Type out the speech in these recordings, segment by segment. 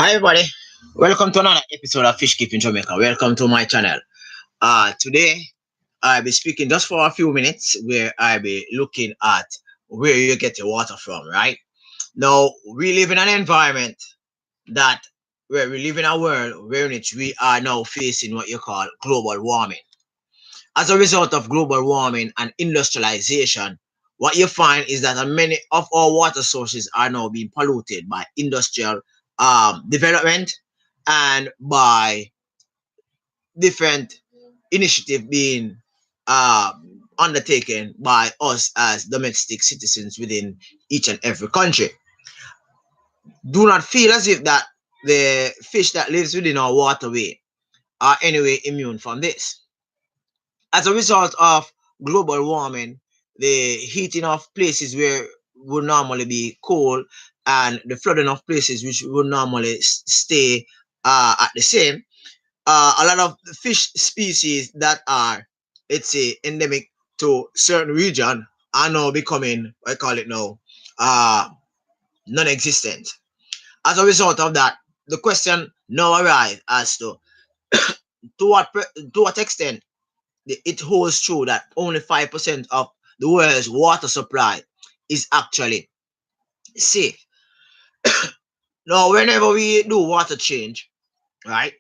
Hi everybody, welcome to another episode of Fish Keeping Jamaica. Welcome to my channel. Today I'll be speaking just for a few minutes where I'll be looking at where you get your water from, right? Now we live in an environment that where we live in a world where in which we are now facing what you call global warming. As a result of global warming and industrialization, what you find is that many of our water sources are now being polluted by industrial development and by different initiative being uh, undertaken by us as domestic citizens within each and every country. Do not feel as if that the fish that lives within our waterway are anyway immune from this. As a result of global warming, the heating of places where would normally be cold and the flooding of places which would normally stay at the same, a lot of fish species that are, let's say, endemic to certain region are now becoming, I call it now, uh, non-existent. As a result of that, the question now arises as to what extent it holds true that only 5% of the world's water supply is actually safe. Now, whenever we do water change, right,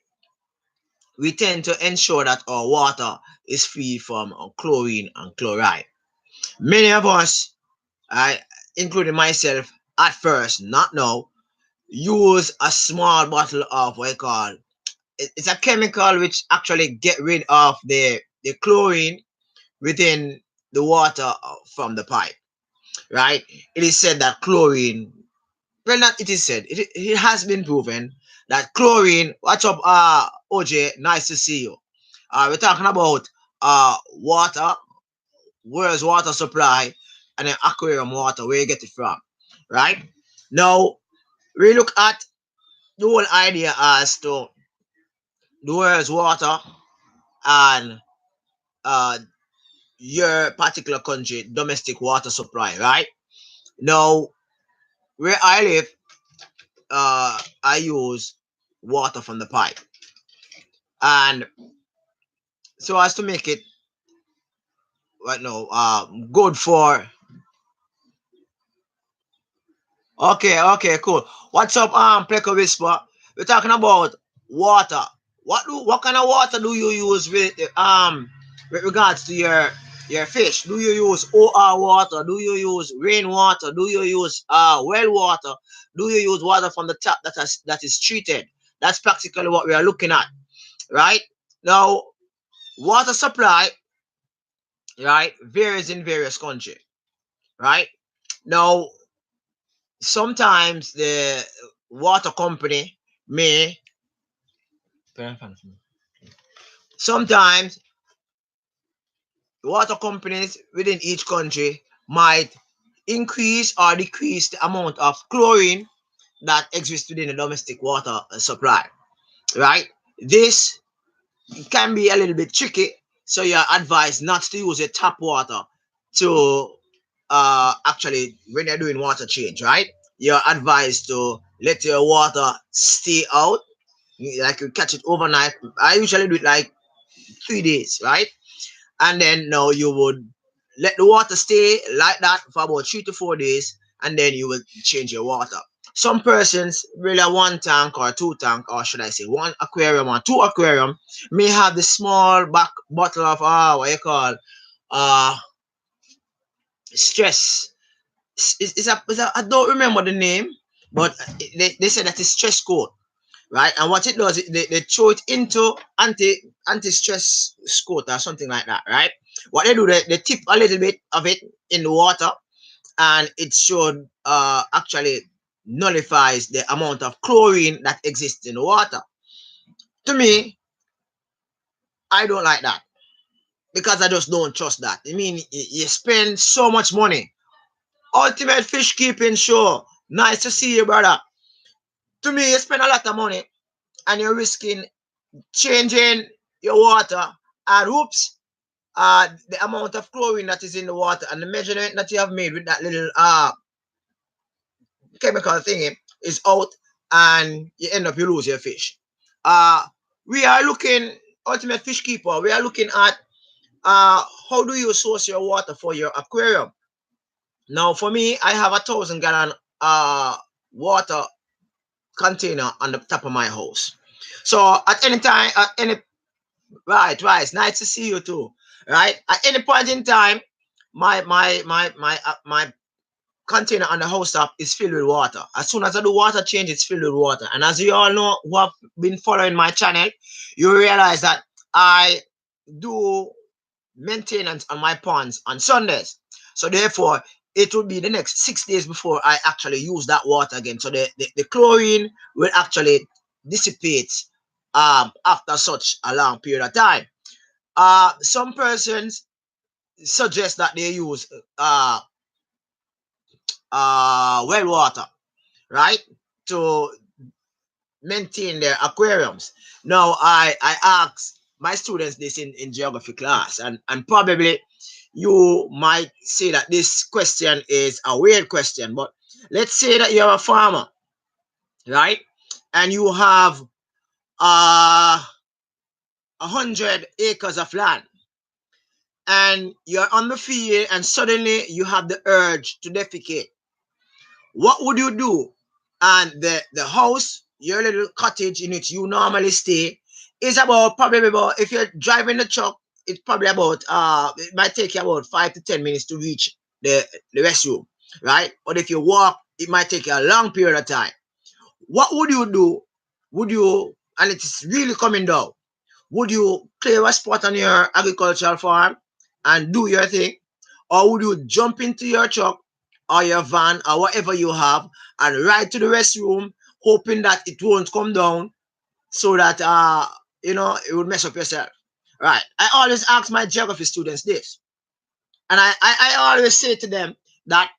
we tend to ensure that our water is free from chlorine and chloride. Many of us, I, including myself, at first, not now, use a small bottle of what I call it's a chemical which actually get rid of the chlorine within the water from the pipe, right? It is said that chlorine, well, not it is said, it has been proven that chlorine, watch up, OJ, nice to see you. We're talking about water, where's water supply, and then aquarium water, where you get it from, right? Now, we look at the whole idea as to the world's water and uh, your particular country domestic water supply, right? Now, where I live, I use water from the pipe, and so as to make it right now good for. Okay, cool. What's up, Pleco Whisper? We're talking about water. What kind of water do you use with regards to your fish? Do you use OR water? Do you use rainwater? Do you use well water? Do you use water from the tap that is treated? That's practically what we are looking at, right? Now, water supply, right, varies in various countries, right? Now, sometimes the water company may sometimes water companies within each country might increase or decrease the amount of chlorine that exists within the domestic water supply, right? This can be a little bit tricky, so you're advised not to use your tap water to actually when you're doing water change, right? You're advised to let your water stay out, like you catch it overnight. I usually do it like 3 days, right? And then now you would let the water stay like that for about 3 to 4 days, and then you will change your water. Some persons really one tank or two tank, or should I say one aquarium or two aquarium, may have the small back bottle of what you call uh stress. I don't remember the name, but they say that it's stress coat, right? And what it does, they throw it into anti-stress coat or something like that, right? What they do, they tip a little bit of it in the water, and it should actually nullifies the amount of chlorine that exists in the water. To me, I don't like that because I just don't trust that. I mean, you spend so much money. Ultimate fish keeping show. Nice to see you, brother. To me, you spend a lot of money and you're risking changing your water, and oops, the amount of chlorine that is in the water and the measurement that you have made with that little chemical thingy is out, and you lose your fish. Uh, we are looking, Ultimate Fish Keeper, we are looking at how do you source your water for your aquarium. Now, for me, I have 1,000 gallon water container on the top of my house. So at any time, at any right, it's nice to see you too. Right, at any point in time, my container on the house top is filled with water. As soon as I do water change, it's filled with water. And as you all know who have been following my channel, you realize that I do maintenance on my ponds on Sundays. So therefore, it will be the next 6 days before I actually use that water again. So the chlorine will actually dissipate after such a long period of time. Some persons suggest that they use well water, right, to maintain their aquariums. Now, I ask my students this in geography class, and probably you might say that this question is a weird question, but let's say that you're a farmer, right, and you have 100 acres of land, and you're on the field, and suddenly you have the urge to defecate. What would you do? And the house, your little cottage in which you normally stay, is about probably about, if you're driving the truck, it's probably about it might take you about 5 to 10 minutes to reach the restroom, right? But if you walk, it might take you a long period of time. What would you do? Would you, and it's really coming down, would you clear a spot on your agricultural farm and do your thing? Or would you jump into your truck or your van or whatever you have and ride to the restroom, hoping that it won't come down so that it would mess up yourself? Right. I always ask my geography students this. And I always say to them that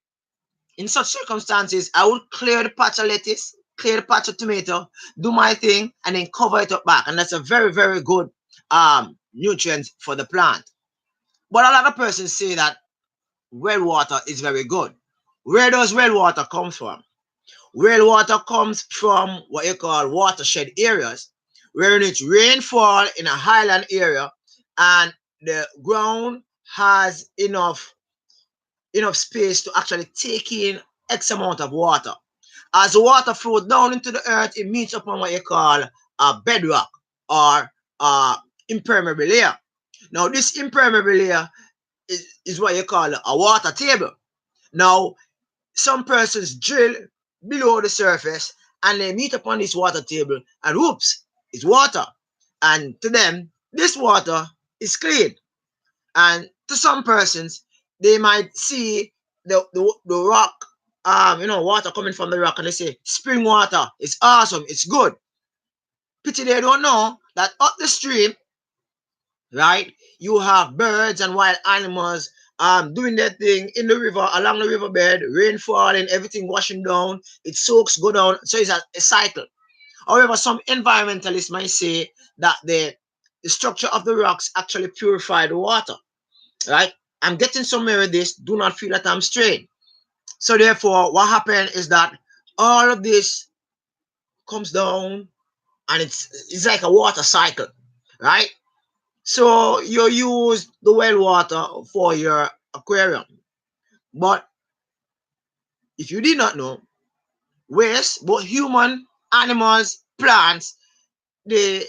in such circumstances, I would clear the patch of lettuce, clear the patch of tomato, do my thing, and then cover it up back. And that's a very, very good nutrient for the plant. But a lot of persons say that well water is very good. Where does well water come from? Well water comes from what you call watershed areas, where it's rainfall in a highland area and the ground has enough space to actually take in X amount of water. As the water flows down into the earth, it meets upon what you call a bedrock or a impermeable layer. Now, this impermeable layer is what you call a water table. Now, some persons drill below the surface and they meet upon this water table, and whoops, it's water. And to them, this water is clean. And to some persons, they might see the rock, water coming from the rock, and they say, spring water, it's awesome, it's good. Pity they don't know that up the stream, right, you have birds and wild animals doing their thing in the river, along the riverbed, rain falling, everything washing down, it soaks, go down. So it's a cycle. However, some environmentalists might say that the structure of the rocks actually purify the water, right? I'm getting somewhere with this. Do not feel that I'm straying. So therefore, what happened is that all of this comes down, and it's like a water cycle, right? So you use the well water for your aquarium. But if you did not know, waste, both human, animals, plants, they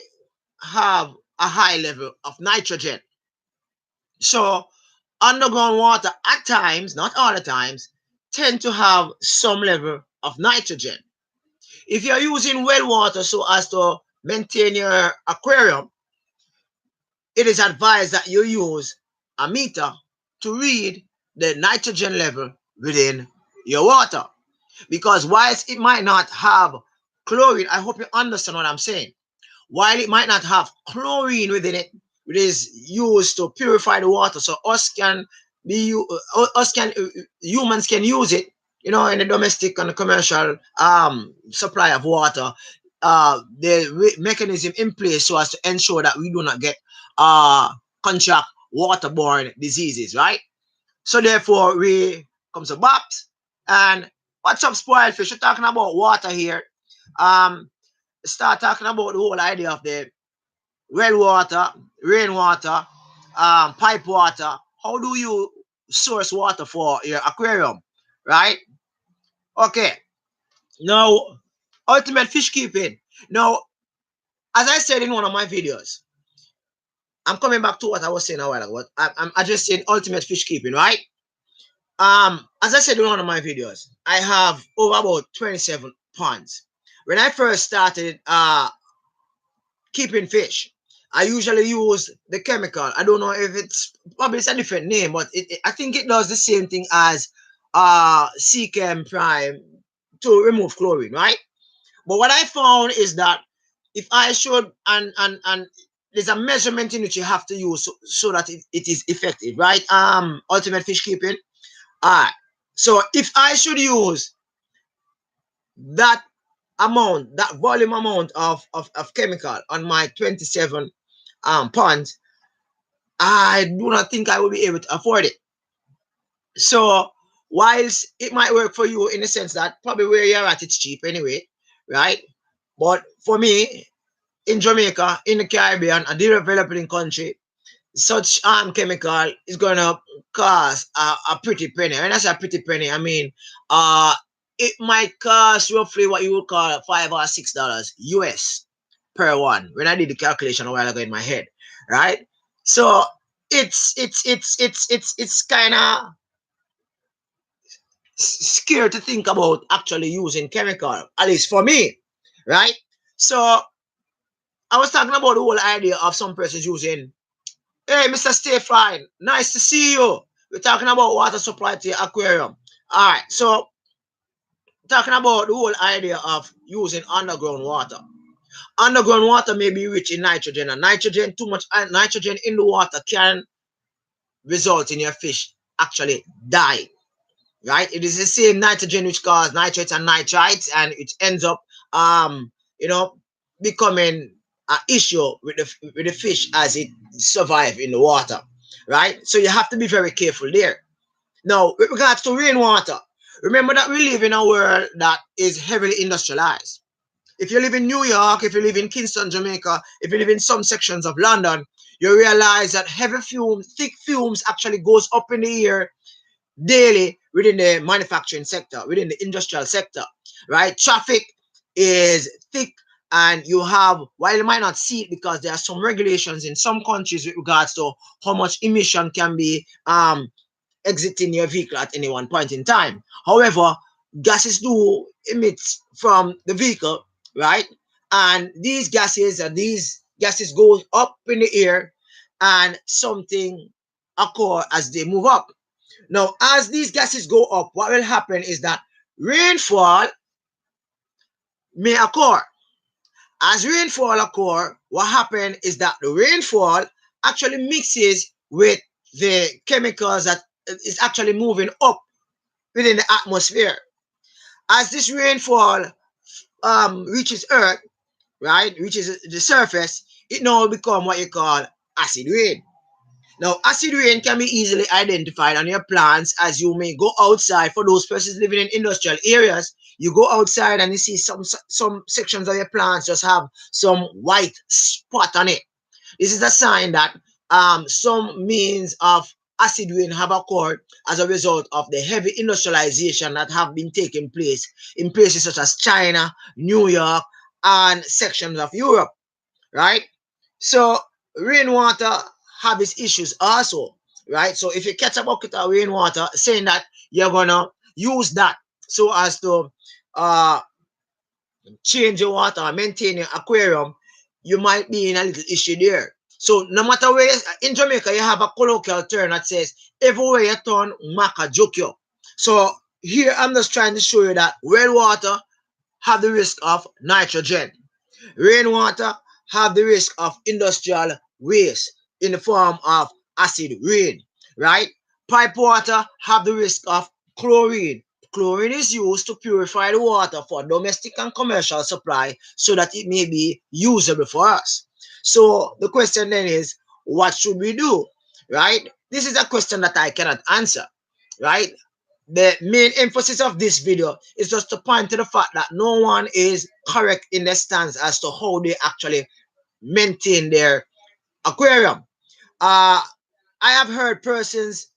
have a high level of nitrogen. So underground water at times, not all the times, tend to have some level of nitrogen. If you're using well water so as to maintain your aquarium, it is advised that you use a meter to read the nitrogen level within your water. Because whilst it might not have chlorine, I hope you understand what I'm saying. While it might not have chlorine within it, it is used to purify the water. So humans can use it, in the domestic and the commercial supply of water. The mechanism in place so as to ensure that we do not get contract waterborne diseases, right? So therefore, we comes to Babs. And what's up, spoiled fish? We're talking about water here. um start talking about the whole idea of the well water, rainwater, pipe water. How do you source water for your aquarium, right? Okay. Now, ultimate fish keeping. Now, as I said in one of my videos, I'm coming back to what I was saying a while ago. I'm addressing ultimate fish keeping, right? As I said in one of my videos, I have over about 27 ponds. When I first started keeping fish, I usually use the chemical. I don't know if it's probably it's a different name, but I think it does the same thing as Chem Prime to remove chlorine, right? But what I found is that if I should and there's a measurement in which you have to use so that it is effective, right? Ultimate fish keeping. All right. So if I should use that amount, that volume amount of chemical on my 27 ponds, I do not think I will be able to afford it. So whilst it might work for you in the sense that probably where you're at it's cheap anyway, right? But for me, in Jamaica, in the Caribbean, a developing country, such chemical is gonna cost a pretty penny. When I say a pretty penny, I mean uh it might cost roughly what you would call $5 or $6 US per one. When I did the calculation a while ago in my head, right? So it's kind of scared to think about actually using chemical, at least for me, right? So I was talking about the whole idea of some persons using, hey, Mr. Stay Fine, nice to see you. We're talking about water supply to your aquarium. All right, so talking about the whole idea of using underground water. Underground water may be rich in nitrogen, and nitrogen, too much nitrogen in the water can result in your fish actually dying, right? It is the same nitrogen which causes nitrates and nitrites, and it ends up, you know, becoming an issue with the fish as it survive in the water, right? So you have to be very careful there. Now, with regards to rainwater, remember that we live in a world that is heavily industrialized. If you live in New York, if you live in Kingston, Jamaica, if you live in some sections of London, you realize that heavy fumes, thick fumes actually goes up in the air daily within the manufacturing sector, within the industrial sector, right? Traffic is thick, and you have, while you might not see it because there are some regulations in some countries with regards to how much emission can be exiting your vehicle at any one point in time. However, gases do emit from the vehicle, right? And these gases go up in the air, and something occur as they move up. Now, as these gases go up, what will happen is that rainfall may occur. As rainfall occur, what happens is that the rainfall actually mixes with the chemicals that is actually moving up within the atmosphere. As this rainfall reaches Earth, right, reaches the surface, it now become what you call acid rain. Now, acid rain can be easily identified on your plants as you may go outside. For those persons living in industrial areas, you go outside and you see some sections of your plants just have some white spot on it. This is a sign that some means of acid rain have occurred as a result of the heavy industrialization that have been taking place in places such as China, New York, and sections of Europe, right? So rainwater have its issues also, right? So if you catch a bucket of rainwater, saying that you're gonna use that so as to uh change your water, maintain your aquarium, you might be in a little issue there. So no matter where in Jamaica, you have a colloquial term that says everywhere you turn, maka jokyo. So here I'm just trying to show you that well water have the risk of nitrogen. Rainwater have the risk of industrial waste in the form of acid rain, right? Pipe water have the risk of chlorine. Chlorine is used to purify the water for domestic and commercial supply so that it may be usable for us. So the question then is, what should we do, right? This is a question that I cannot answer, right? the main emphasis of this video is just to point to the fact that no one is correct in their stance as to how they actually maintain their aquarium. Uh, I have heard persons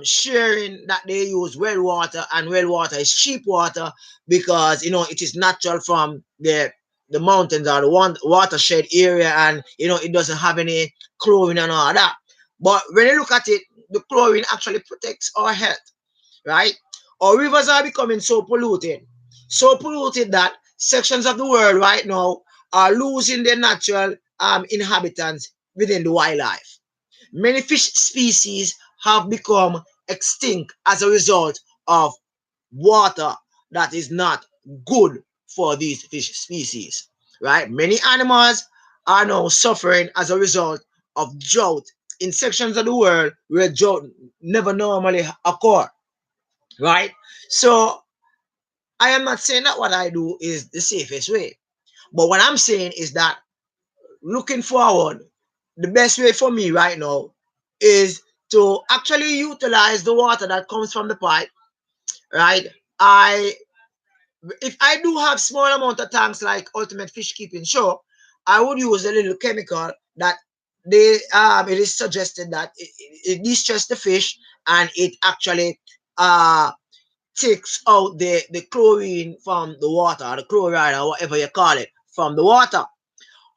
sharing that they use well water, and well water is cheap water because it is natural from the mountains or the watershed area, and it doesn't have any chlorine and all that. But when you look at it, the chlorine actually protects our health, right? Our rivers are becoming so polluted that sections of the world right now are losing their natural inhabitants within the wildlife. Many fish species have become extinct as a result of water that is not good for these fish species, right? Many animals are now suffering as a result of drought in sections of the world where drought never normally occur, right? So I am not saying that what I do is the safest way, but what I'm saying is that looking forward, the best way for me right now is to actually utilize the water that comes from the pipe, right? I If I do have small amount of tanks like Ultimate Fish Keeping Show, I would use a little chemical that it is suggested that it distresses the fish, and it actually uh takes out the chlorine from the water, the chloride or whatever you call it, from the water.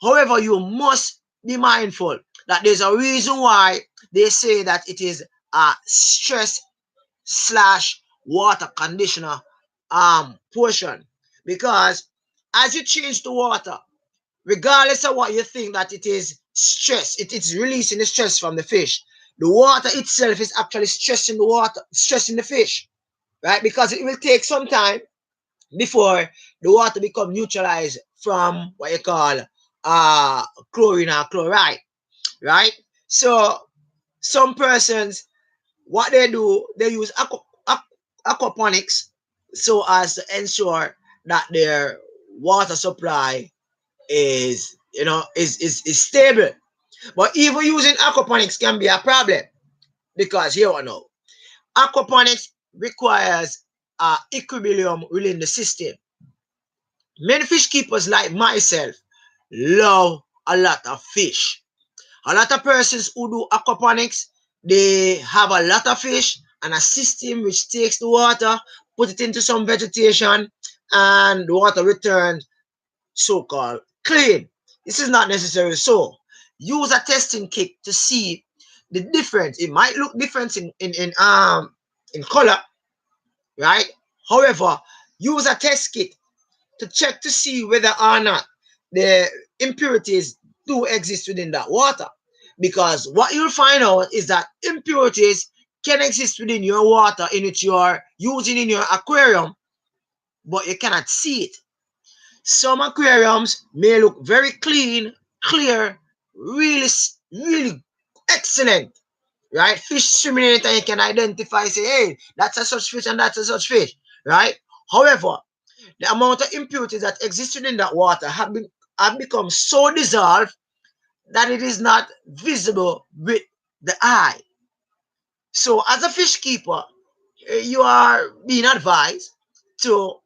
However, you must be mindful that there's a reason why they say that it is a stress slash water conditioner portion, because as you change the water, regardless of what you think that it is stress, it is releasing the stress from the fish. The water itself is actually stressing the fish, right? Because it will take some time before the water become neutralized from what you call chlorine or chloride, right? So some persons, what they do, they use aquaponics so as to ensure that their water supply is stable. But even using aquaponics can be a problem, because here we know aquaponics requires equilibrium within the system. Many fish keepers like myself love a lot of fish. A lot of persons who do aquaponics, they have a lot of fish and a system which takes the water, put it into some vegetation, and the water returns so-called clean. This is not necessarily so. Use a testing kit to see the difference. It might look different in color, right? However, use a test kit to check to see whether or not the impurities do exist within that water. Because what you'll find out is that impurities can exist within your water in which you are using in your aquarium, but you cannot see it. Some aquariums may look very clean, clear, really, really excellent, right? Fish swimming in it, and you can identify, say, hey, that's a such fish and that's a such fish, right? However, the amount of impurities that exist in that water have become so dissolved that it is not visible with the eye. So, as a fish keeper, you are being advised to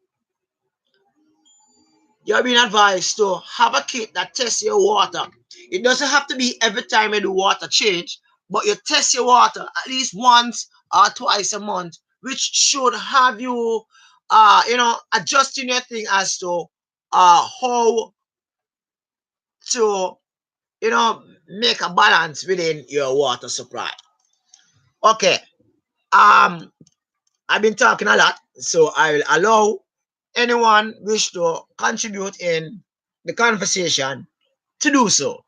have a kit that tests your water. It doesn't have to be every time you do water change, but you test your water at least once or twice a month, which should have you, adjusting your thing as to how to, make a balance within your water supply. Okay. Um, I've been talking a lot, so I will allow anyone wish to contribute in the conversation to do so.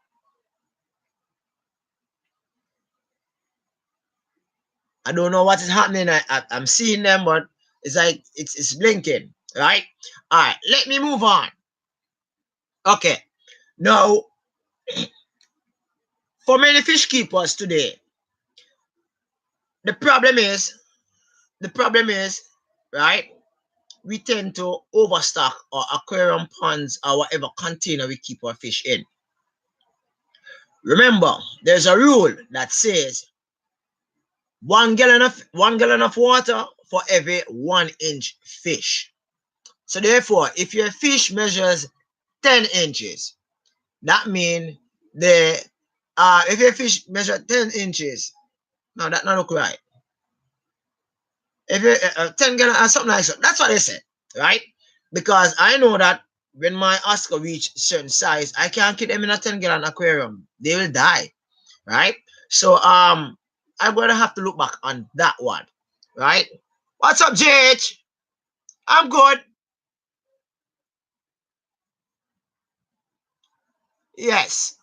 I don't know what is happening. I'm seeing them, but it's like it's blinking, right? All right, let me move on. Okay, now for many fish keepers today, the problem is the problem is right. We tend to overstock our aquarium ponds or whatever container we keep our fish in. Remember, there's a rule that says 1 gallon of water for every 1 inch fish. So therefore, if your fish measures 10 inches, that means the if your fish measures 10 inches, no, that not look right. If you 10 gallon or something like that, that's what they said, right? Because I know that when my Oscar reach certain size, I can't keep them in a 10 gallon aquarium. They will die, right? So I'm gonna have to look back on that one, right? What's up, JH? I'm good. Yes,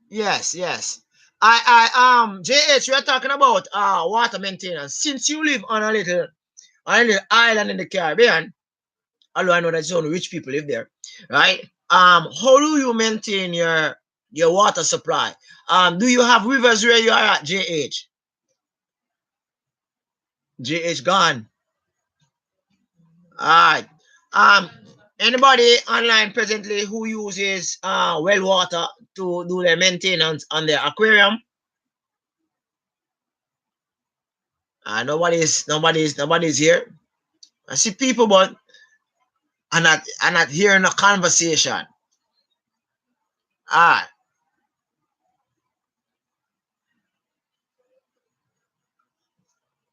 yes. JH, we are talking about water maintenance. Since you live on a little island in the Caribbean, although I know that only rich people live there, right? How do you maintain your water supply? Do you have rivers where you are at, JH? JH gone. All right. Um, anybody online presently who uses well water to do their maintenance on their aquarium? Nobody's here. I see people, but I'm not hearing a conversation. All right.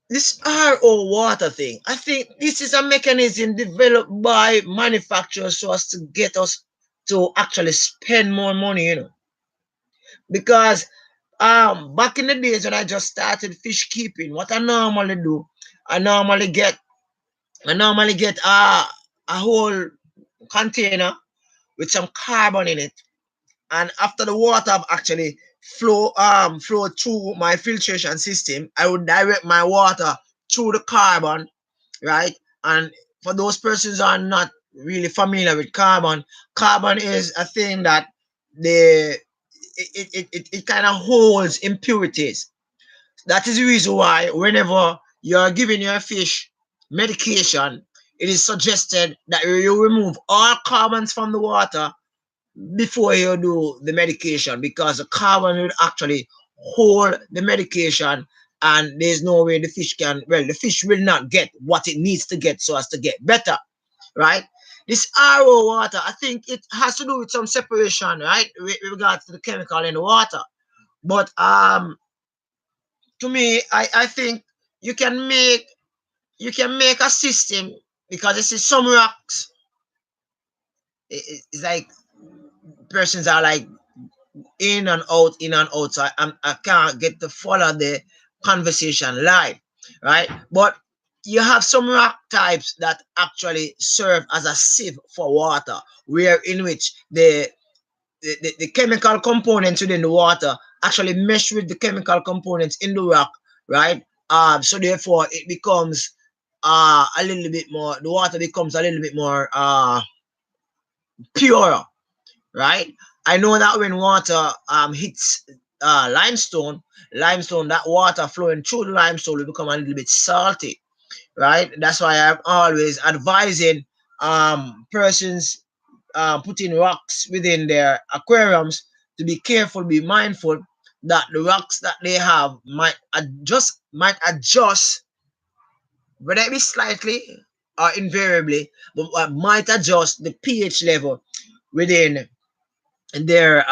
This RO water thing, I think this is a mechanism developed by manufacturers so as to get us to actually spend more money, Because back in the days when I just started fish keeping, what I normally do, I normally get I normally get a whole container with some carbon in it. And after the water have actually flow through my filtration system, I would direct my water through the carbon, right? And for those persons who are not really familiar with carbon, carbon is a thing that the it kind of holds impurities. That is the reason why whenever you're giving your fish medication, it is suggested that you remove all carbons from the water before you do the medication, because the carbon will actually hold the medication, and there's no way the fish will not get what it needs to get so as to get better, right? This RO water, I think it has to do with some separation, right, with regards to the chemical in the water. But to me, I think you can make a system, because this is some rocks. It's like persons are like in and out, in and out. So I can't get to follow the conversation live, right? But you have some rock types that actually serve as a sieve for water, where in which the chemical components within the water actually mesh with the chemical components in the rock, right? So therefore it becomes a little bit more, the water becomes a little bit more pure, right? I know that when water hits limestone, that water flowing through the limestone will become a little bit salty, right? That's why I'm always advising persons putting rocks within their aquariums to be careful, be mindful that the rocks that they have might adjust, whether it be slightly or invariably, but might adjust the pH level within their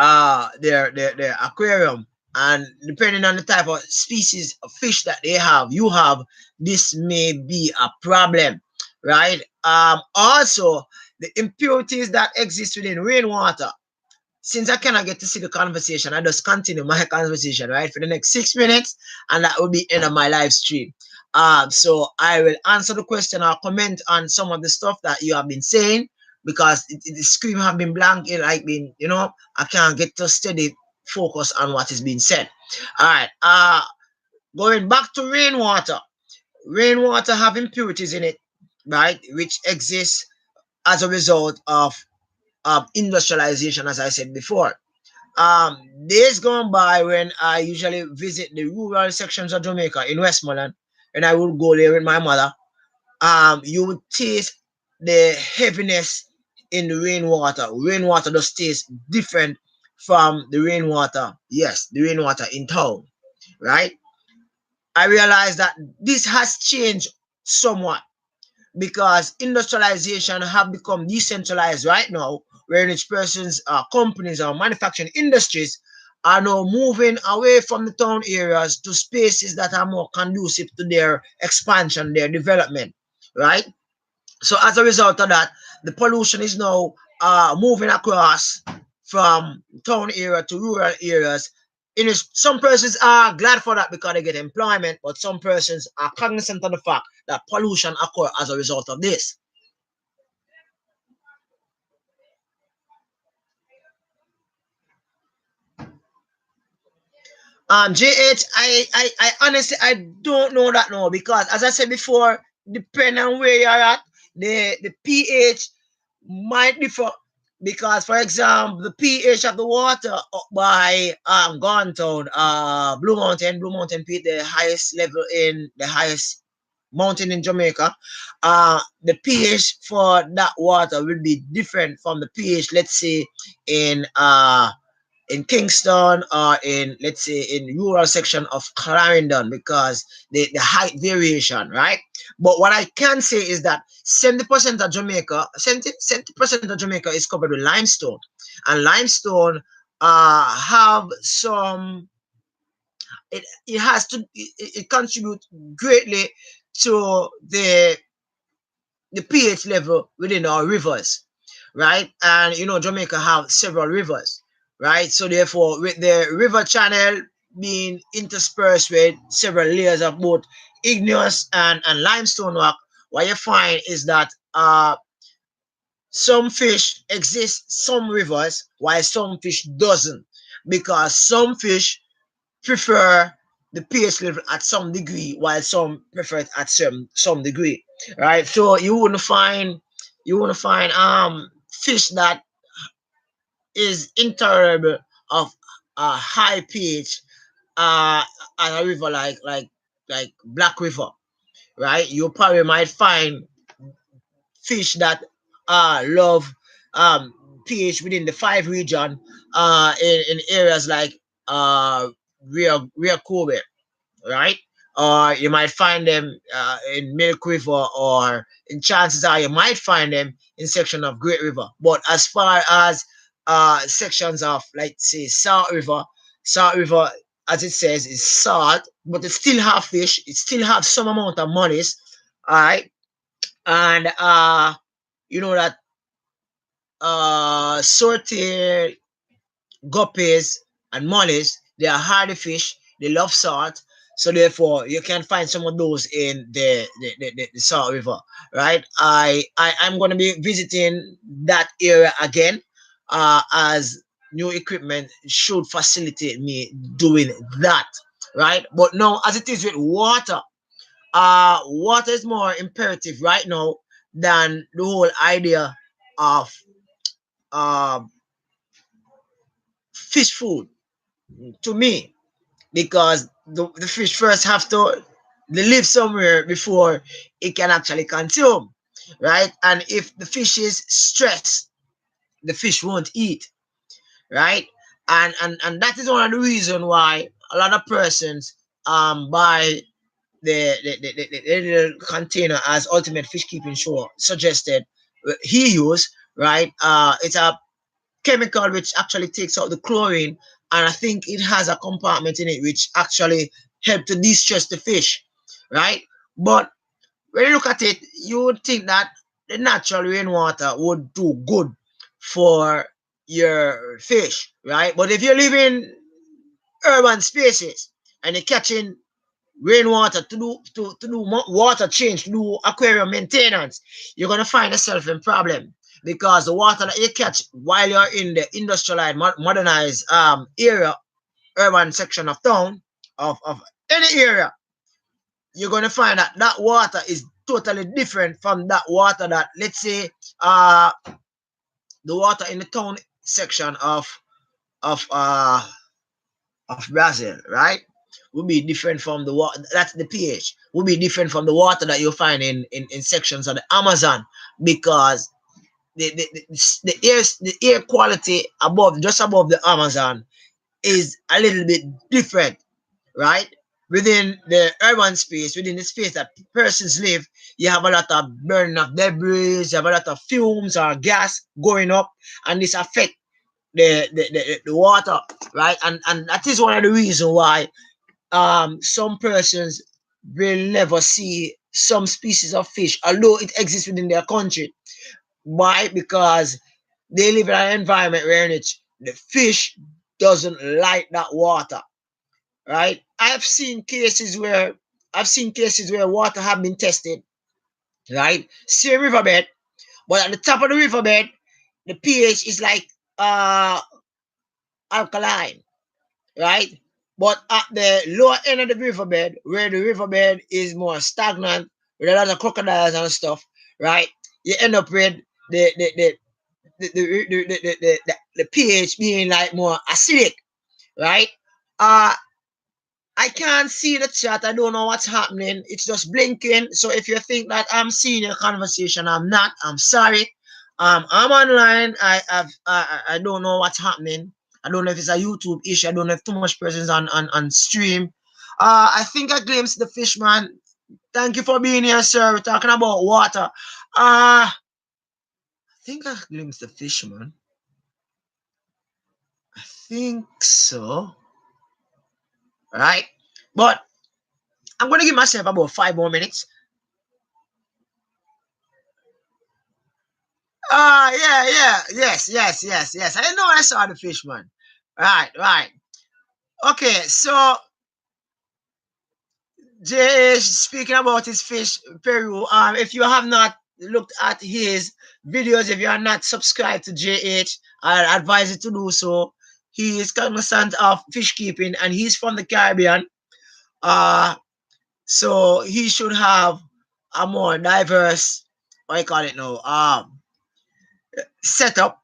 aquarium. And depending on the type of species of fish that you have, this may be a problem, right? Also, the impurities that exist within rainwater. Since I cannot get to see the conversation, I just continue my conversation, right, for the next 6 minutes, and that will be end of my live stream. So I will answer the question or comment on some of the stuff that you have been saying, because the screen have been blank. Like been, I can't get to steady focus on what is being said. All right. Going back to rainwater. Rainwater have impurities in it, right, which exists as a result of industrialization, as I said before. Days gone by when I usually visit the rural sections of Jamaica in Westmoreland, and I would go there with my mother. You would taste the heaviness in the rainwater. Rainwater just tastes different from the rainwater. Yes, the rainwater in town, right? I realized that this has changed somewhat because industrialization have become decentralized right now, where each person's companies or manufacturing industries are now moving away from the town areas to spaces that are more conducive to their expansion, their development, right? So as a result of that, the pollution is now moving across from town area to rural areas. Some persons are glad for that because they get employment, but some persons are cognizant of the fact that pollution occur as a result of this. JH, I honestly I don't know that now because as I said before, depending on where you're at, the pH might differ because for example the pH of the water up by Gontown, Blue Mountain Peak, the highest level in the highest mountain in Jamaica, the pH for that water will be different from the pH, let's say, in Kingston or in, let's say, in rural section of Clarendon because the height variation, right? But what I can say is that 70% of Jamaica, 70% of Jamaica is covered with limestone, and limestone have some. It has to it contributes greatly to the pH level within our rivers, right? And Jamaica have several rivers, right? So therefore, with the river channel being interspersed with several layers of both igneous and limestone rock, what you find is that some fish exist some rivers while some fish doesn't, because some fish prefer the pH level at some degree, while some prefer it at some degree, right? So you wouldn't find fish that is intolerable of a high pH uh at a river like Black River, right? You probably might find fish that love pH within the 5 region in areas like Rio Kobe, right? Or you might find them in Milk River, or in chances are you might find them in section of Great River. But as far as sections of, like, say, Salt River, as it says, is salt, but it still have fish. It still have some amount of monies, all right? And you know that sorted guppies and mollies, they are hardy fish. They love salt. So therefore, you can find some of those in the Salt River, right? I'm going to be visiting that area again, as new equipment should facilitate me doing that, right? But now, as it is with water, water is more imperative right now than the whole idea of uh, fish food to me, because the fish first have to live somewhere before it can actually consume, right? And if the fish is stressed, the fish won't eat, right? And that is one of the reasons why a lot of persons buy the little container as Ultimate Fish Keeping Show suggested he used, right? It's a chemical which actually takes out the chlorine, and I think it has a compartment in it which actually help to de-stress the fish, right? But when you look at it, you would think that the natural rainwater would do good for your fish, right? But if you live in urban spaces and you're catching rainwater to do water change, to do aquarium maintenance, you're gonna find yourself in problem, because the water that you catch while you're in the industrialized, modernized area, urban section of town, of any area, you're gonna find that that water is totally different from that water that, let's say, uh the water in the town section of uh of Brazil, right? Will be different from the water. That's the pH. Will be different from the water that you'll find in sections of the Amazon, because the air quality above, just above the Amazon, is a little bit different, right? within the urban space, within the space that persons live, you have a lot of burning of debris, you have a lot of fumes or gas going up, and this affect the water, right? And that is one of the reasons why some persons will never see some species of fish, although it exists within their country. Why? Because they live in an environment where the fish doesn't like that water, right? I've seen cases where water have been tested, right? Same riverbed, but at the top of the riverbed, the pH is like uh alkaline, right? But at the lower end of the riverbed, where the riverbed is more stagnant with a lot of crocodiles and stuff, right? You end up with the the the the pH being like more acidic, right? Uh I can't see the chat. I don't know what's happening. It's just blinking. So if you think that I'm seeing your conversation, I'm not. I'm sorry. I'm online. I don't know what's happening. I don't know if it's a YouTube issue. I don't know if too much persons on stream. I think I glimpsed the fish man. Thank you for being here, sir. We're talking about water. I think I glimpsed the fish man. I think so. Right? But I'm gonna give myself about 5 more minutes. Yeah, yeah, yes. I know I saw the fish, man. Right, right. Okay, so Jay is speaking about his fish, Peru. If you have not looked at his videos, if you are not subscribed to JH, I advise you to do so. He is cognizant of fish keeping, and he's from the Caribbean. Uh, so he should have a more diverse, what I call it now, setup.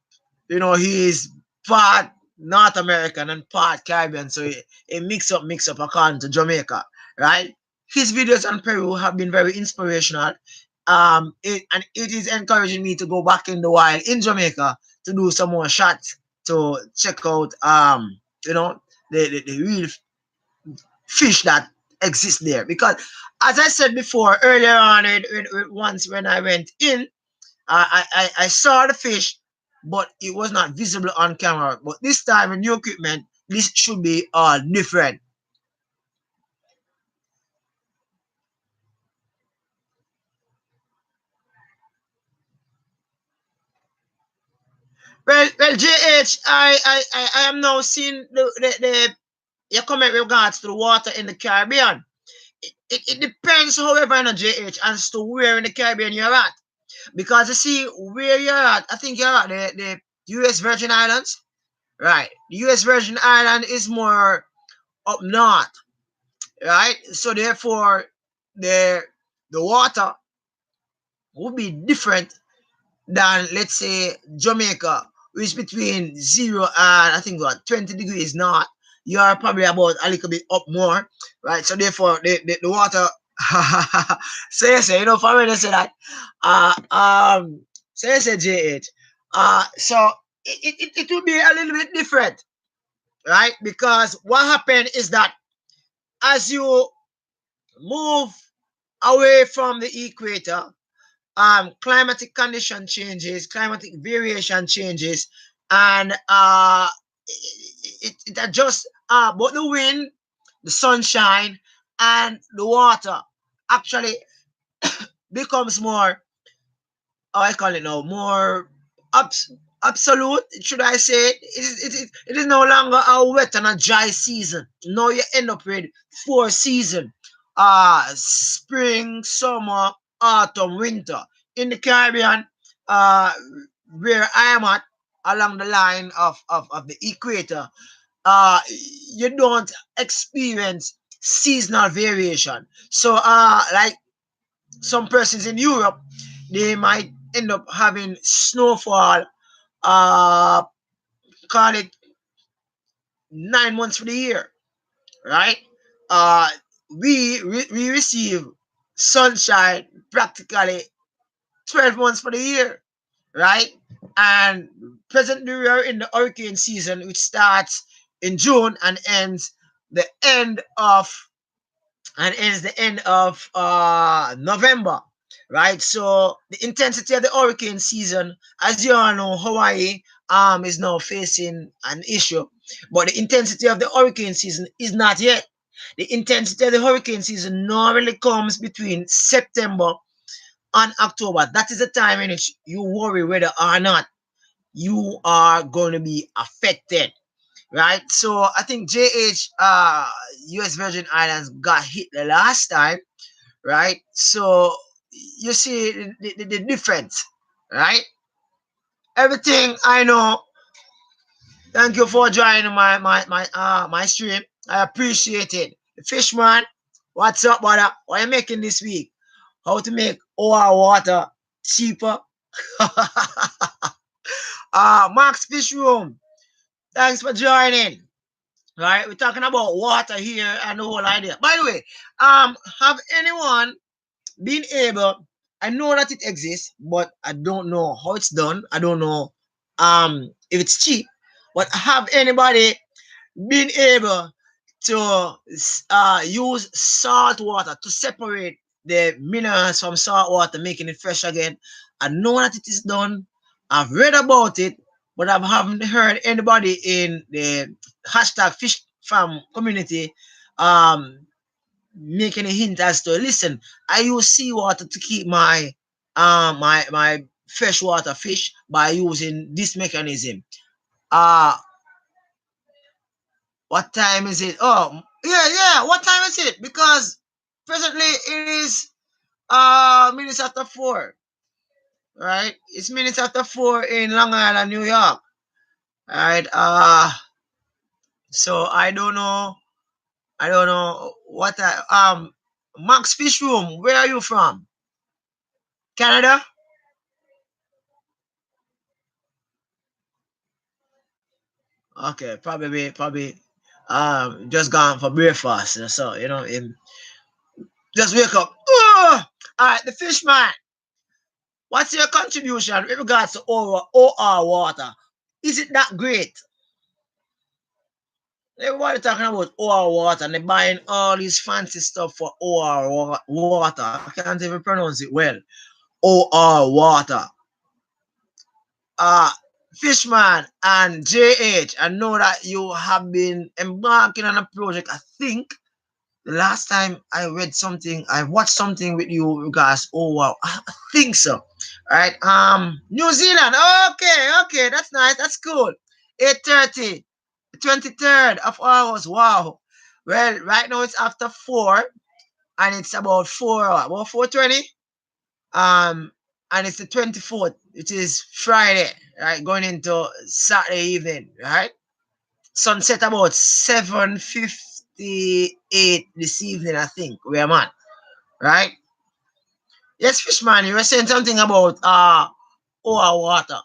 You know, he's part North American and part Caribbean, so it mix up according to Jamaica, right? His videos on Peru have been very inspirational. And it is encouraging me to go back in the wild in Jamaica to do some more shots to check out you know the real fish that exist there. Because as I said before earlier on, once when I went in, I saw the fish, but it was not visible on camera. But this time with new equipment, this should be different. Well, JH, I am now seeing the your comment with regards to the water in the Caribbean. It depends, however, on JH as to where in the Caribbean you're at. Because you see, where you're at, I think you're at the US Virgin Islands. Right. The US Virgin Island is more up north, right? So therefore, the the water would be different than, let's say, Jamaica, which is between 0 and I think what 20 degrees north. You are probably about a little bit up more, right? So therefore, the water. So you say, for me to say that, so you say JH, so it will be a little bit different, right? Because what happened is that as you move away from the equator, climatic condition changes, climatic variation changes, and it adjusts. But the wind, the sunshine, and the water actually becomes more, how I call it now, more absolute. Should I say it is no longer a wet and a dry season. Now you end up with 4 seasons: spring, summer, autumn, winter. In the Caribbean, uh, where I am at, along the line of the equator, you don't experience seasonal variation. So, like some persons in Europe, they might end up having snowfall, uh, call it 9 months for the year, right? Uh, we receive sunshine practically 12 months for the year, right? And presently we are in the hurricane season, which starts in June and ends the end of and ends the end of November, right? So the intensity of the hurricane season, as you all know, Hawaii is now facing an issue, but the intensity of the hurricane season is not yet. The intensity of the hurricane season normally comes between September and October. That is the time in which you worry whether or not you are going to be affected, right? So I think JH, US Virgin Islands got hit the last time, right? So you see the difference, right? Everything I know. Thank you for joining my stream. I appreciate it. The Fishman, what's up, brother? What are you making this week? How to make our water cheaper? Max Fish Room, thanks for joining. Right, we're talking about water here and the whole idea. By the way, have anyone been able? I know that it exists, but I don't know how it's done. I don't know if it's cheap. But have anybody been able to use salt water to separate the minerals from salt water, making it fresh again? I know that it is done. I've read about it, but I haven't heard anybody in the hashtag fish farm community making a hint as to listen. I use seawater to keep my freshwater fish by using this mechanism. Uh what time is it? Oh, yeah. What time is it? Because presently it is minutes after 4, right? It's minutes after 4 in Long Island, New York. Right? So I don't know what Max Fish Room, where are you from? Canada? Okay, probably just gone for breakfast. So just wake up. Ugh! All right, the fish man. What's your contribution with regards to OR water? Is it that great? Everybody talking about OR water and they're buying all these fancy stuff for OR water. I can't even pronounce it well. OR water. Uh Fishman and JH, I know that you have been embarking on a project. I think the last time I read something, I watched something with you guys. Oh wow, I think so. Right. New Zealand. Okay, that's nice. That's cool. 8:30, 23rd of August. Wow. Well, right now it's after 4 and it's about 4:20. Um, and it's the 24th, which is Friday, right? Going into Saturday evening, right? Sunset about 7:58 this evening, I think. Where I'm at, right? Yes, Fishman, you were saying something about our water.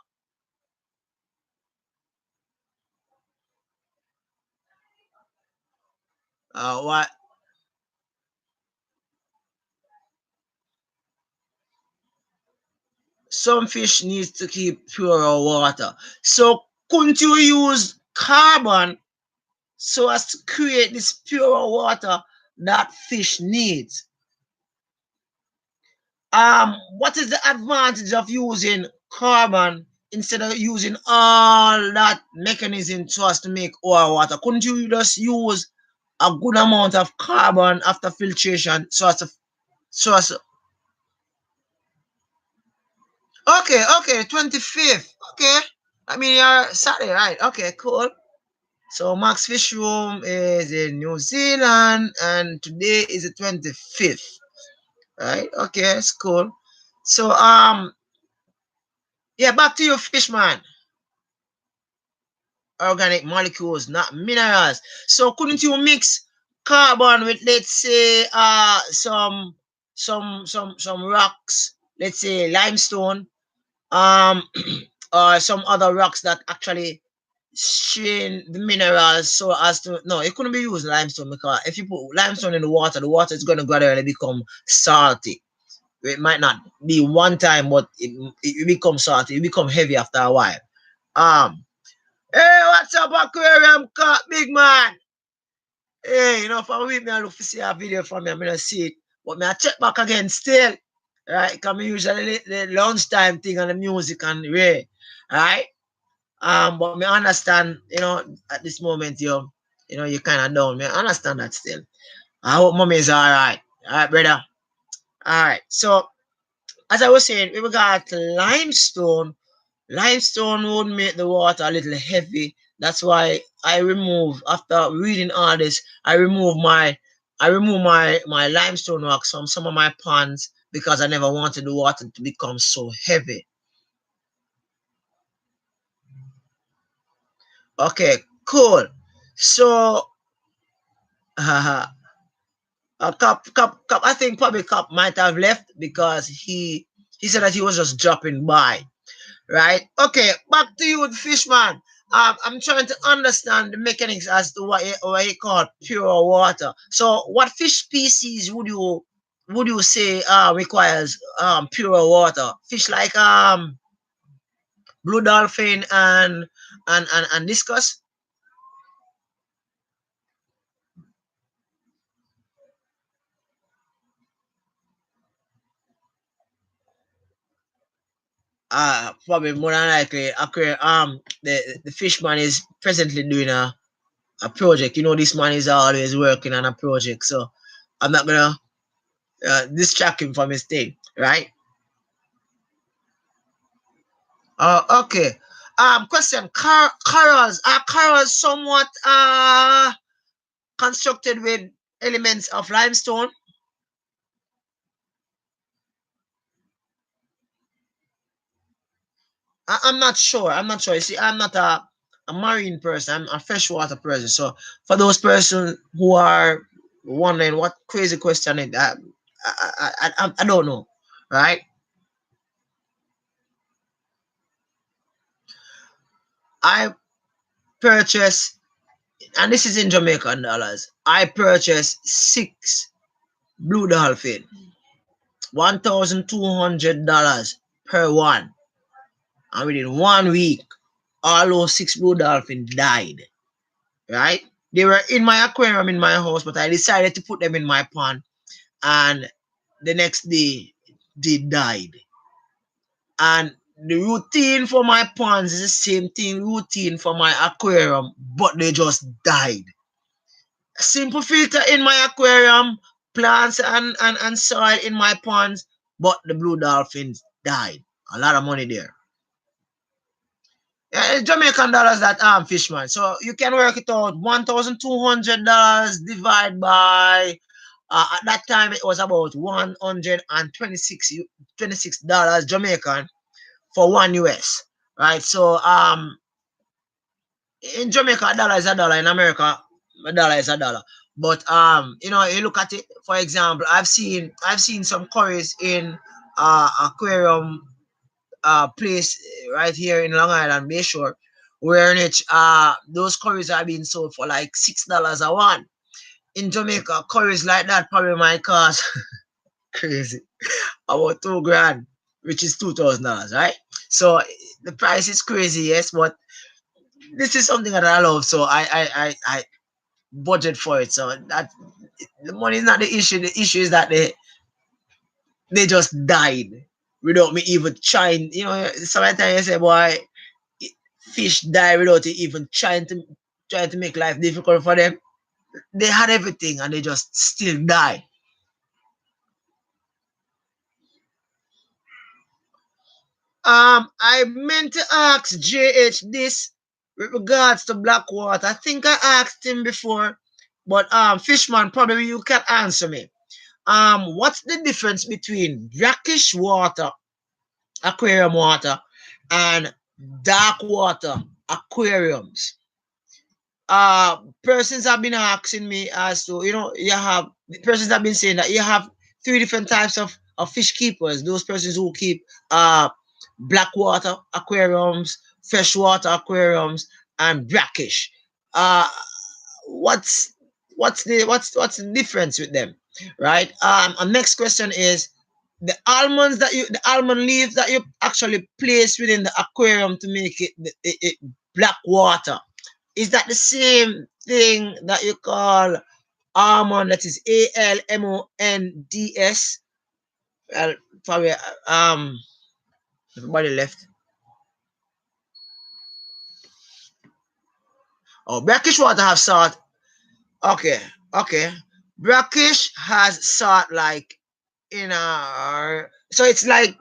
What some fish needs to keep pure water. So couldn't you use carbon so as to create this pure water that fish needs? What is the advantage of using carbon instead of using all that mechanism so as to make our water? Couldn't you just use a good amount of carbon after filtration so as to, okay, 25th. Okay. I mean you're Saturday, right? Okay, cool. So Max Fish Room is in New Zealand and today is the 25th. Right? Okay, it's cool. So yeah, back to you, Fishman. Organic molecules, not minerals. So couldn't you mix carbon with, let's say, some rocks, let's say limestone, um, or some other rocks that actually strain the minerals so as to no, it couldn't be used limestone because if you put limestone in the water is going to gradually become salty. It might not be one time, but it becomes salty. It become heavy after a while. Um, Hey, what's up, aquarium cut, big man? Hey, you know, for a week, me I look to see a video from me, I'm gonna see it. But me I check back again still. Right? Because me usually the lunchtime thing and the music and Ray. Right? But me understand, you know, at this moment you know, you kinda down. Me I understand that still. I hope mommy is alright. Alright, brother. Alright. So as I was saying, we got limestone. Limestone would make the water a little heavy. That's why I remove, after reading all this, I remove my limestone rocks from some of my ponds because I never wanted the water to become so heavy. Okay, cool. So Cup, I think probably Cup might have left because he said that he was just dropping by. Right? Okay, back to you, Fishman. I'm trying to understand the mechanics as to what you call pure water. So, what fish species would you say requires pure water? Fish like blue dolphin and discus. Probably more than likely, the fishman is presently doing a project. You know, this man is always working on a project, so I'm not gonna distract him from his thing, right? Okay. Question. Corals are corals somewhat constructed with elements of limestone? I'm not sure. I'm not sure. You see, I'm not a marine person. I'm a freshwater person. So for those persons who are wondering what crazy question it, I don't know, right? I purchased, and this is in Jamaican dollars. I purchased 6 blue dolphin, $1,200 per one, and within 1 week, all those 6 blue dolphins died. Right? They were in my aquarium in my house, but I decided to put them in my pond, and the next day they died. And the routine for my ponds is the same thing routine for my aquarium, but they just died. Simple filter in my aquarium, plants and soil in my ponds, but the blue dolphins died. A lot of money there. Yeah, Jamaican dollars that fishman. So you can work it out. $1,200 divided by at that time it was about 126 Jamaican for one US. Right. So in Jamaica a dollar is a dollar, in America a dollar is a dollar. But you know, you look at it, for example, I've seen some curries in aquarium place right here in Long Island Bayshore, where in which those curries are being sold for like $6 a one. In Jamaica, curries like that probably might cost crazy about 2 grand, which is $2,000, right? So the price is crazy, yes, but this is something that I love, so I budget for it. So that the money is not the issue. The issue is that they just died without me even trying. You know, sometimes you say, boy, fish die without it even trying to make life difficult for them. They had everything and they just still die. I meant to ask JH this with regards to Blackwater. I think I asked him before, but Fishman, probably you can answer me. What's the difference between brackish water, aquarium water, and dark water aquariums? Persons have been asking me as to, you know, you have persons have been saying that you have 3 different types of fish keepers. Those persons who keep black water aquariums, freshwater aquariums, and brackish. Uh what's what's the difference with them? Right? Our next question is the almond leaves that you actually place within the aquarium to make it black water, is that the same thing that you call Almond, that is Almonds. Probably everybody left. Oh, brackish water have salt. Okay, okay. Brackish has salt like in a. So it's like,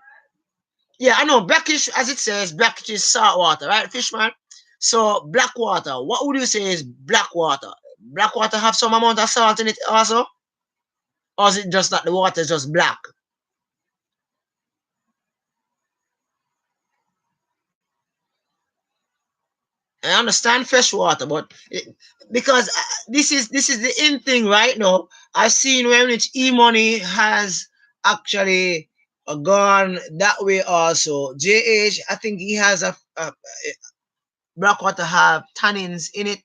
yeah, I know brackish, as it says, brackish is salt water, right, fishman? So black water, what would you say is black water? Black water have some amount of salt in it also, or is it just that the water is just black? I understand fresh water, but because this is the in thing right now. I've seen when it's e-money has actually gone that way also. JH, I think he has a black water have tannins in it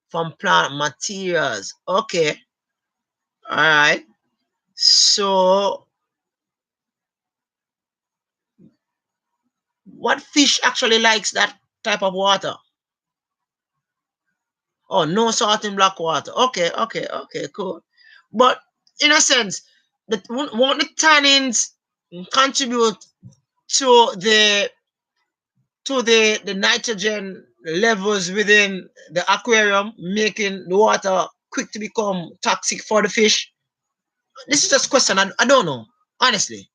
from plant materials. Okay, all right. So, what fish actually likes that type of water? Oh, no salt in black water. Okay, okay, okay, cool. But in a sense, that won't the tannins contribute to the nitrogen levels within the aquarium, making the water quick to become toxic for the fish? This is just a question. I don't know, honestly.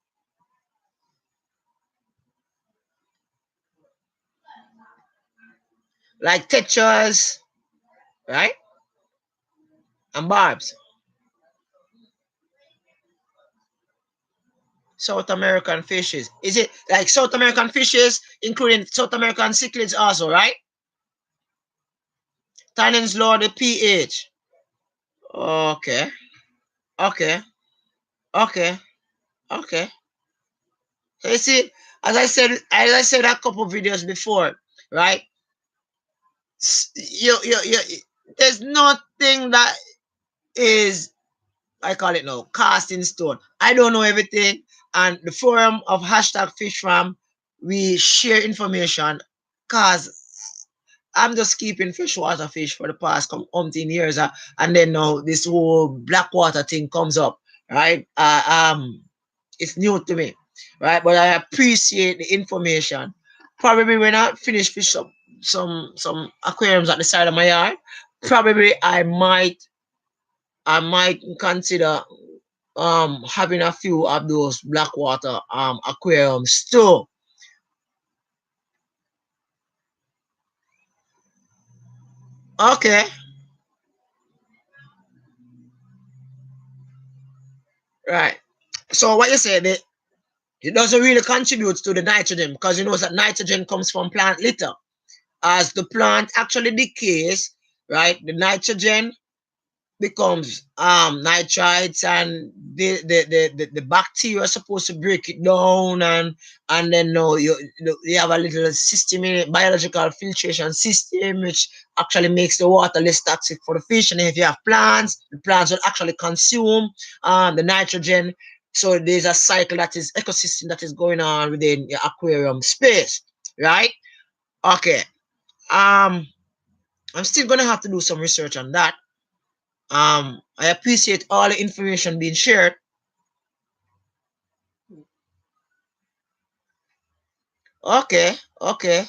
Like textures, right? And barbs. South American fishes. Is it like South American fishes, including South American cichlids also, right? Tannins lower the pH. Okay. Okay. Okay. Okay. So you see, as I said a couple of videos before, right? There's nothing that is, I call it now, cast in stone. I don't know everything. And the forum of hashtag fish farm, we share information because I'm just keeping freshwater fish for the past umpteen years. And then now this whole black water thing comes up, right? It's new to me, right? But I appreciate the information. Probably when I finish fish up some aquariums at the side of my yard, probably I might consider having a few of those black water aquariums too. Okay, right. So what you say that it doesn't really contribute to the nitrogen because you know that nitrogen comes from plant litter. As the plant actually decays, right, the nitrogen becomes nitrites, and the bacteria are supposed to break it down, and then no you have a little system in it, biological filtration system, which actually makes the water less toxic for the fish. And if you have plants, the plants will actually consume the nitrogen. So there's a cycle, that is ecosystem, that is going on within your aquarium space, right? Okay. um I'm still gonna have to do some research on that. I appreciate all the information being shared. Okay, okay,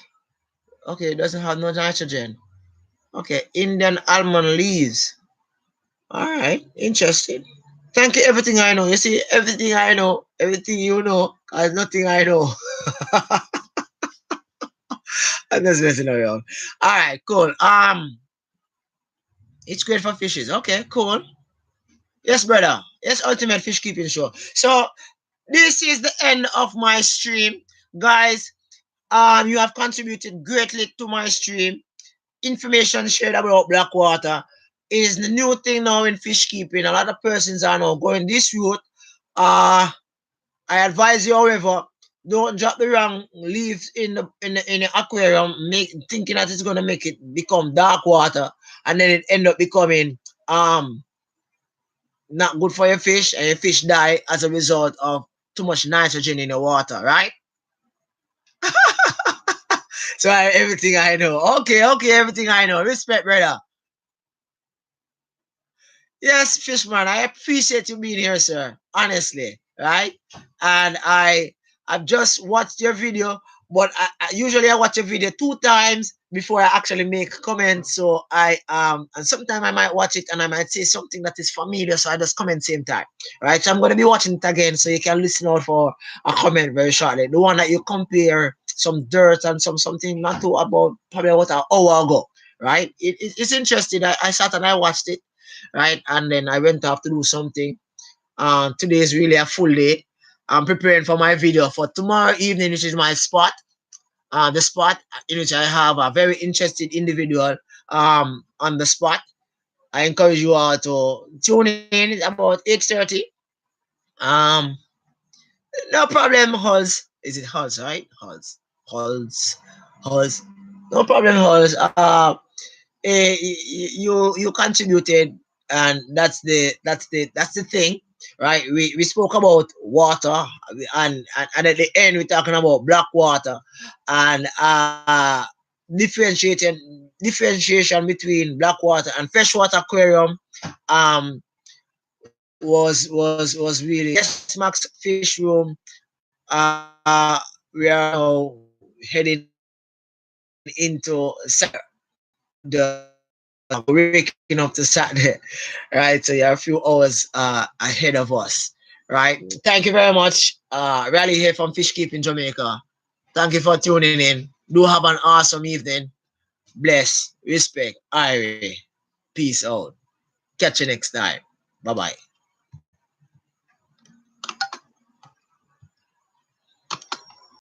okay. It doesn't have no nitrogen. Okay, Indian almond leaves. All right, interesting. Thank you. Everything I know. You see, everything I know, everything you know, there's nothing I know. I'm just messing around. All right, cool. It's great for fishes. Okay, cool. Yes, brother. Yes, ultimate fish keeping show. So this is the end of my stream, guys. You have contributed greatly to my stream. Information shared about black water is the new thing now in fish keeping. A lot of persons are now going this route. Uh, I advise you, however, don't drop the wrong leaves in the aquarium, thinking that it's gonna make it become dark water, and then it end up becoming not good for your fish, and your fish die as a result of too much nitrogen in the water, right? So everything I know. Okay, okay, everything I know. Respect, brother. Yes, Fishman, I appreciate you being here, sir. Honestly, right? And I've just watched your video, but usually I watch a video 2 times before I actually make comments. So I and sometimes I might watch it and I might say something that is familiar, so I just comment same time, right? So I'm gonna be watching it again, so you can listen out for a comment very shortly. The one that you compare some dirt and something not too about probably about an hour ago, right? It's interesting. I sat and I watched it, right? And then I went off to do something. Today is really a full day. I'm preparing for my video for tomorrow evening, which is my spot. The spot in which I have a very interested individual on the spot. I encourage you all to tune in. It's about 8:30. Um, no problem, Halls. Is it Halls, right? Halls. Halls. Halls. No problem, Halls. You contributed, and that's the thing, right? We spoke about water, and at the end we're talking about black water, and differentiation between black water and freshwater aquarium was really yes, Max Fish Room. We are now heading into Saturday, we're waking up to Saturday, right? So you're a few hours ahead of us, right? Thank you very much. Raleigh here from Fish Keeping Jamaica. Thank you for tuning in. Do have an awesome evening. Bless, respect, Irie. Peace out. Catch you next time. Bye bye.